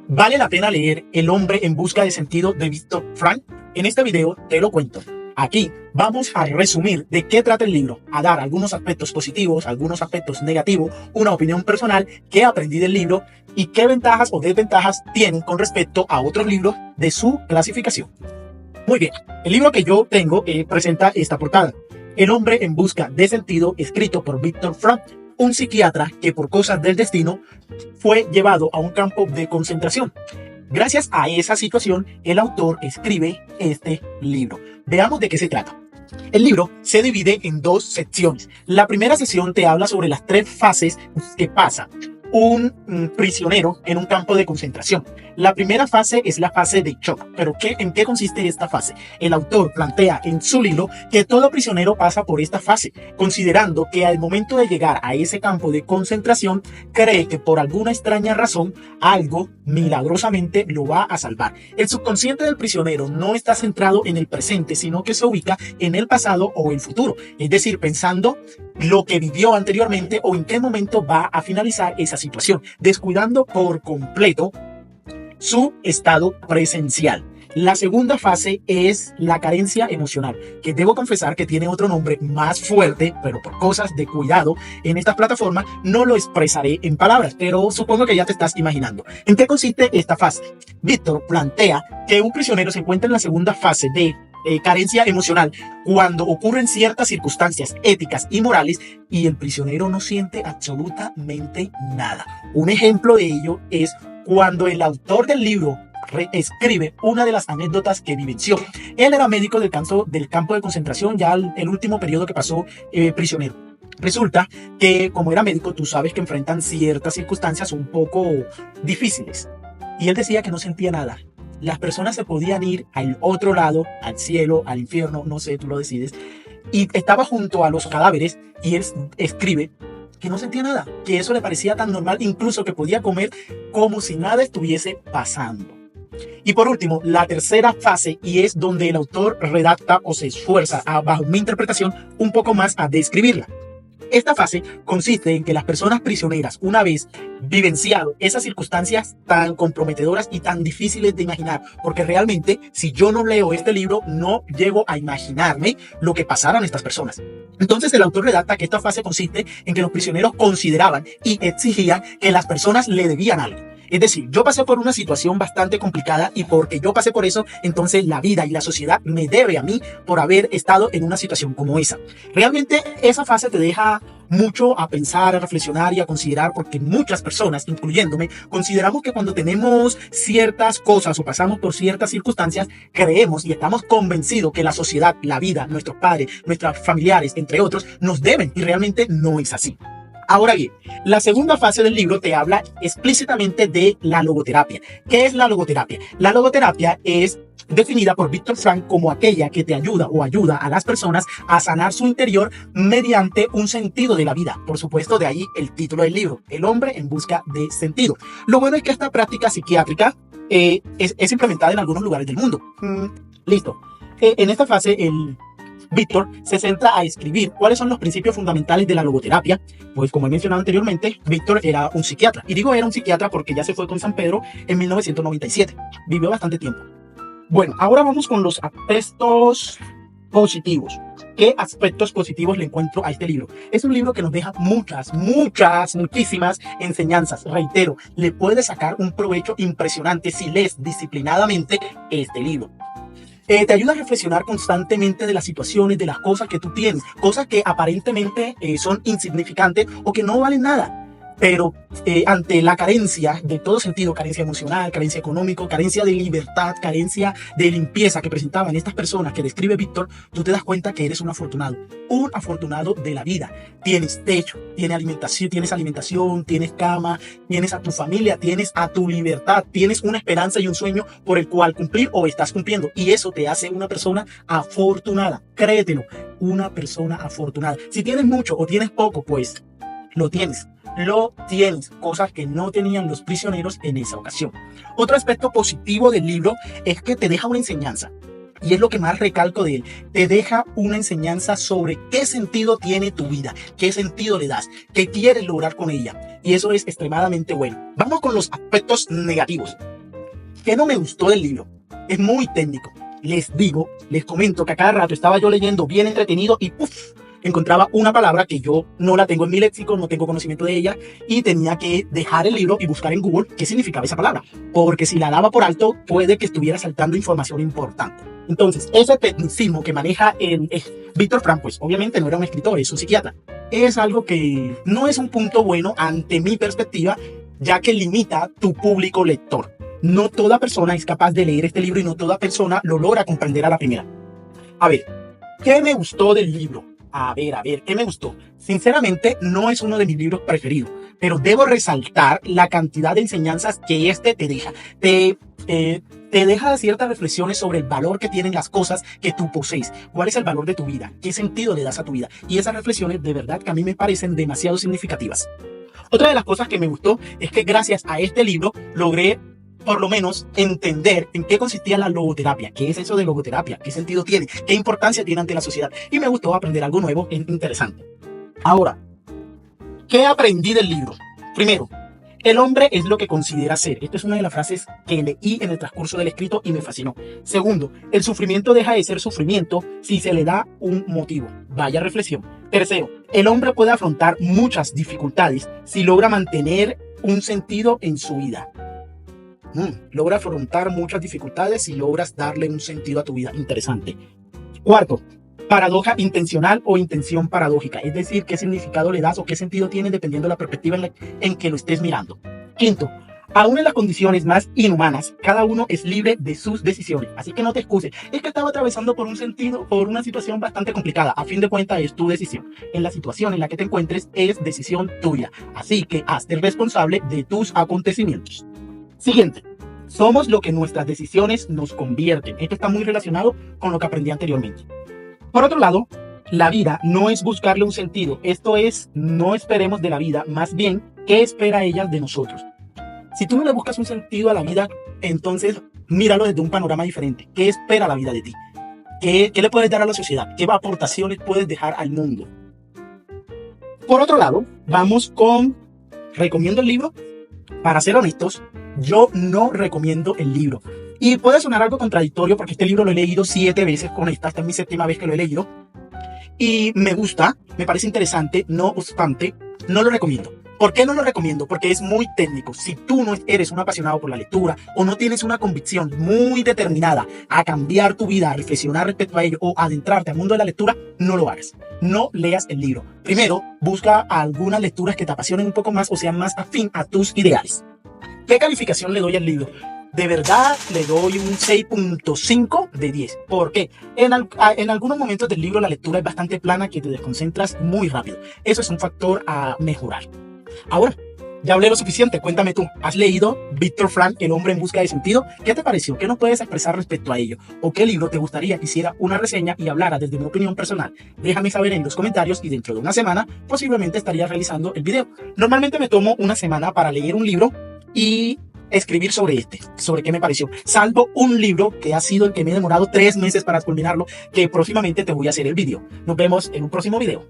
¿Vale la pena leer El hombre en busca de sentido de Viktor Frankl? En este video te lo cuento. Aquí vamos a resumir de qué trata el libro, a dar algunos aspectos positivos, algunos aspectos negativos, una opinión personal que aprendí del libro y qué ventajas o desventajas tienen con respecto a otros libros de su clasificación. Muy bien, el libro que yo tengo presenta esta portada. El hombre en busca de sentido, escrito por Viktor Frankl, un psiquiatra que por cosas del destino fue llevado a un campo de concentración. Gracias a esa situación, el autor escribe este libro. Veamos de qué se trata. El libro se divide en dos secciones. La primera sección te habla sobre las tres fases que pasa un prisionero en un campo de concentración. La primera fase es la fase de shock. ¿Pero en qué consiste esta fase? El autor plantea en su libro que todo prisionero pasa por esta fase, considerando que al momento de llegar a ese campo de concentración, cree que por alguna extraña razón, algo milagrosamente lo va a salvar. El subconsciente del prisionero no está centrado en el presente, sino que se ubica en el pasado o el futuro. Es decir, pensando lo que vivió anteriormente o en qué momento va a finalizar esa situación, descuidando por completo su estado presencial. La segunda fase es la carencia emocional, que debo confesar que tiene otro nombre más fuerte, pero por cosas de cuidado en estas plataformas no lo expresaré en palabras, pero supongo que ya te estás imaginando. ¿En qué consiste esta fase? Víctor plantea que un prisionero se encuentra en la segunda fase de carencia emocional cuando ocurren ciertas circunstancias éticas y morales y el prisionero no siente absolutamente nada. Un ejemplo de ello es cuando el autor del libro escribe una de las anécdotas que vivenció. Él era médico del campo de concentración, ya el último periodo que pasó prisionero. Resulta que como era médico, tú sabes que enfrentan ciertas circunstancias un poco difíciles. Y él decía que no sentía nada. Las personas se podían ir al otro lado, al cielo, al infierno, no sé, tú lo decides. Y estaba junto a los cadáveres y él escribe que no sentía nada, que eso le parecía tan normal, incluso que podía comer como si nada estuviese pasando. Y por último, la tercera fase, y es donde el autor redacta o se esfuerza, bajo mi interpretación, un poco más a describirla. Esta fase consiste en que las personas prisioneras, una vez vivenciado esas circunstancias tan comprometedoras y tan difíciles de imaginar, porque realmente si yo no leo este libro no llego a imaginarme lo que pasaran estas personas. Entonces el autor redacta que esta fase consiste en que los prisioneros consideraban y exigían que las personas le debían algo. Es decir, yo pasé por una situación bastante complicada y porque yo pasé por eso, entonces la vida y la sociedad me debe a mí por haber estado en una situación como esa. Realmente esa fase te deja mucho a pensar, a reflexionar y a considerar, porque muchas personas, incluyéndome, consideramos que cuando tenemos ciertas cosas o pasamos por ciertas circunstancias, creemos y estamos convencidos que la sociedad, la vida, nuestros padres, nuestros familiares, entre otros, nos deben, y realmente no es así. Ahora bien, la segunda fase del libro te habla explícitamente de la logoterapia. ¿Qué es la logoterapia? La logoterapia es definida por Viktor Frankl como aquella que te ayuda o ayuda a las personas a sanar su interior mediante un sentido de la vida. Por supuesto, de ahí el título del libro, El hombre en busca de sentido. Lo bueno es que esta práctica psiquiátrica es implementada en algunos lugares del mundo. Listo. En esta fase, Víctor se centra a escribir cuáles son los principios fundamentales de la logoterapia. Pues como he mencionado anteriormente, Víctor era un psiquiatra. Y digo era un psiquiatra porque ya se fue con San Pedro en 1997. Vivió bastante tiempo. Bueno, ahora vamos con los aspectos positivos. ¿Qué aspectos positivos le encuentro a este libro? Es un libro que nos deja muchísimas enseñanzas. Reitero, le puedes sacar un provecho impresionante si lees disciplinadamente este libro. Te ayuda a reflexionar constantemente de las situaciones, de las cosas que tú tienes, cosas que aparentemente son insignificantes o que no valen nada. Pero ante la carencia de todo sentido, carencia emocional, carencia económica, carencia de libertad, carencia de limpieza que presentaban estas personas que describe Víctor, tú te das cuenta que eres un afortunado de la vida. Tienes techo, tienes alimentación, tienes cama, tienes a tu familia, tienes a tu libertad, tienes una esperanza y un sueño por el cual cumplir o estás cumpliendo. Y eso te hace una persona afortunada. Créetelo, una persona afortunada. Si tienes mucho o tienes poco, pues lo tienes, cosas que no tenían los prisioneros en esa ocasión. Otro aspecto positivo del libro es que te deja una enseñanza. Y es lo que más recalco de él. Te deja una enseñanza sobre qué sentido tiene tu vida, qué sentido le das, qué quieres lograr con ella. Y eso es extremadamente bueno. Vamos con los aspectos negativos. ¿Qué no me gustó del libro? Es muy técnico. Les comento que a cada rato estaba yo leyendo bien entretenido y ¡puf! Encontraba una palabra que yo no la tengo en mi léxico, no tengo conocimiento de ella y tenía que dejar el libro y buscar en Google qué significaba esa palabra. Porque si la daba por alto, puede que estuviera saltando información importante. Entonces, ese tecnicismo que maneja Viktor Frankl, pues obviamente no era un escritor, es un psiquiatra. Es algo que no es un punto bueno ante mi perspectiva, ya que limita tu público lector. No toda persona es capaz de leer este libro y no toda persona lo logra comprender a la primera. A ver, ¿qué me gustó del libro? A ver, ¿qué me gustó? Sinceramente, no es uno de mis libros preferidos, pero debo resaltar la cantidad de enseñanzas que este te deja. Te deja ciertas reflexiones sobre el valor que tienen las cosas que tú posees. ¿Cuál es el valor de tu vida? ¿Qué sentido le das a tu vida? Y esas reflexiones de verdad que a mí me parecen demasiado significativas. Otra de las cosas que me gustó es que gracias a este libro logré por lo menos entender en qué consistía la logoterapia. ¿Qué es eso de logoterapia? ¿Qué sentido tiene? ¿Qué importancia tiene ante la sociedad? Y me gustó aprender algo nuevo e interesante. Ahora, ¿qué aprendí del libro? Primero, el hombre es lo que considera ser. Esta es una de las frases que leí en el transcurso del escrito y me fascinó. Segundo, el sufrimiento deja de ser sufrimiento si se le da un motivo. Vaya reflexión. Tercero, el hombre puede afrontar muchas dificultades si logra mantener un sentido en su vida. Logra afrontar muchas dificultades si logras darle un sentido a tu vida. Interesante. Cuarto, paradoja intencional o intención paradójica. Es decir, qué significado le das o qué sentido tiene dependiendo de la perspectiva en que lo estés mirando. Quinto, aún en las condiciones más inhumanas, cada uno es libre de sus decisiones. Así que no te excuses. Es que estaba atravesando por una situación bastante complicada. A fin de cuentas es tu decisión. En la situación en la que te encuentres es decisión tuya. Así que hazte responsable de tus acontecimientos. Siguiente. Somos lo que nuestras decisiones nos convierten. Esto está muy relacionado con lo que aprendí anteriormente. Por otro lado, la vida no es buscarle un sentido. Esto es, no esperemos de la vida, más bien, ¿qué espera ella de nosotros? Si tú no le buscas un sentido a la vida, entonces míralo desde un panorama diferente. ¿Qué espera la vida de ti? ¿Qué le puedes dar a la sociedad? ¿Qué aportaciones puedes dejar al mundo? Por otro lado, vamos con... ¿Recomiendo el libro? Para ser honestos, yo no recomiendo el libro. Y puede sonar algo contradictorio porque este libro lo he leído 7 veces con esta es mi 7ª vez que lo he leído. Y me gusta, me parece interesante, no obstante, no lo recomiendo. ¿Por qué no lo recomiendo? Porque es muy técnico. Si tú no eres un apasionado por la lectura o no tienes una convicción muy determinada a cambiar tu vida, a reflexionar respecto a ello o adentrarte al mundo de la lectura, no lo hagas. No leas el libro. Primero, busca algunas lecturas que te apasionen un poco más o sean más afín a tus ideales. ¿Qué calificación le doy al libro? De verdad le doy un 6.5 de 10. ¿Por qué? En algunos momentos del libro la lectura es bastante plana, que te desconcentras muy rápido. Eso es un factor a mejorar. Ahora, ya hablé lo suficiente. Cuéntame tú, ¿has leído Viktor Frankl, El hombre en busca de sentido? ¿Qué te pareció? ¿Qué nos puedes expresar respecto a ello? ¿O qué libro te gustaría que hiciera una reseña y hablara desde mi opinión personal? Déjame saber en los comentarios y dentro de una semana posiblemente estaría realizando el video. Normalmente me tomo una semana para leer un libro y escribir sobre qué me pareció, salvo un libro que ha sido el que me he demorado 3 meses para culminarlo, que próximamente te voy a hacer el video. Nos vemos en un próximo video.